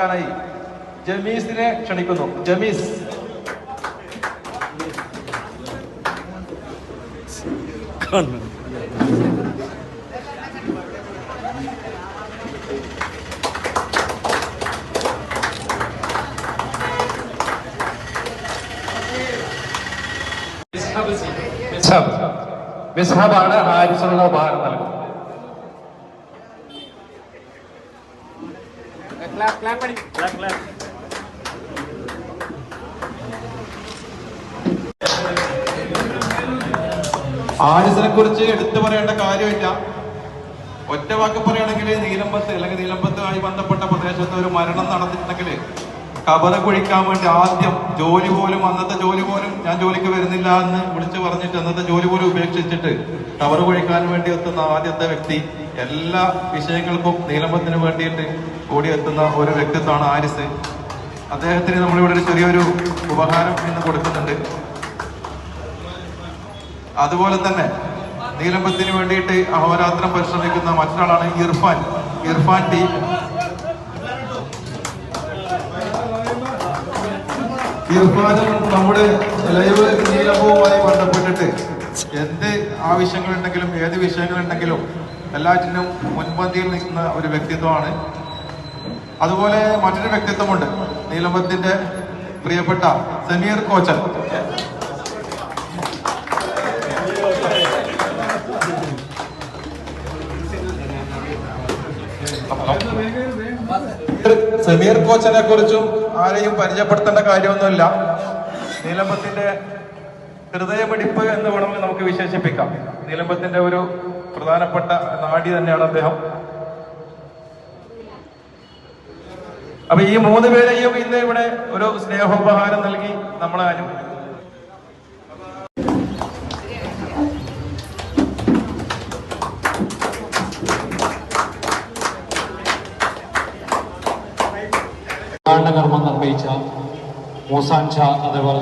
നൽകാനായി ജമീസിനെ ക്ഷണിക്കുന്നു. ജമീസ്. മിസ്ഹബാണ് ഹാരിസിനുള്ള ഉപഹാരം നൽകുന്നത്. ഹാരിസിനെ കുറിച്ച് എടുത്തു പറയേണ്ട കാര്യമില്ല. ഒറ്റ വാക്ക് പറയുകയാണെങ്കിൽ നീലമ്പത്ത് അല്ലെങ്കിൽ നീലമ്പത്തുമായി ബന്ധപ്പെട്ട പ്രദേശത്ത് ഒരു മരണം നടന്നിട്ടുണ്ടെങ്കിൽ കബറ് കുഴിക്കാൻ വേണ്ടി ആദ്യം ജോലി പോലും, അന്നത്തെ ജോലി പോലും ഞാൻ ജോലിക്ക് വരുന്നില്ല എന്ന് വിളിച്ചു പറഞ്ഞിട്ട് അന്നത്തെ ജോലി പോലും ഉപേക്ഷിച്ചിട്ട് കബറ് കുഴിക്കാൻ വേണ്ടി എത്തുന്ന ആദ്യത്തെ വ്യക്തി. എല്ലാ വിഷയങ്ങൾക്കും നീലമ്പത്തിന് വേണ്ടിയിട്ട് ഓടിയെത്തുന്ന ഒരു വ്യക്തിത്വമാണ് ഹാരിസ്. അദ്ദേഹത്തിന് നമ്മളിവിടെ ഒരു ചെറിയൊരു ഉപഹാരം ഇന്ന് കൊടുക്കുന്നുണ്ട്. അതുപോലെ തന്നെ നീലമ്പത്തിന് വേണ്ടിയിട്ട് അഹോരാത്രം പരിശ്രമിക്കുന്ന മറ്റൊരാളാണ് ഇർഫാൻ ടി. ഇർഫാനും നമ്മുടെ ലൈവ് നീലമ്പവുമായി ബന്ധപ്പെട്ടിട്ട് എന്ത് ആവശ്യങ്ങളുണ്ടെങ്കിലും ഏത് വിഷയങ്ങളുണ്ടെങ്കിലും എല്ലാറ്റിനും മുൻപന്തിയിൽ നിൽക്കുന്ന ഒരു വ്യക്തിത്വമാണ്. അതുപോലെ മറ്റൊരു വ്യക്തിത്വമുണ്ട്, നീലമ്പത്തിന്റെ പ്രിയപ്പെട്ട സമീർ കോച്ചൻ. സമീർ കോച്ചനെ കുറിച്ചും ആരെയും പരിചയപ്പെടുത്തേണ്ട കാര്യമൊന്നുമില്ല. നീലമ്പത്തിന്റെ ഹൃദയമിടിപ്പ് എന്ന് വേണമെങ്കിൽ നമുക്ക് വിശേഷിപ്പിക്കാം. നീലമ്പത്തിന്റെ ഒരു പ്രധാനപ്പെട്ട നാഡി തന്നെയാണ് അദ്ദേഹം. അപ്പൊ ഈ 3 പേരെയും ഇന്ന് ഇവിടെ ഒരു സ്നേഹോപഹാരം നൽകി നമ്മളെ കർമ്മം നിർവഹിച്ച മൂസാൻ ഷാ, അതേപോലെ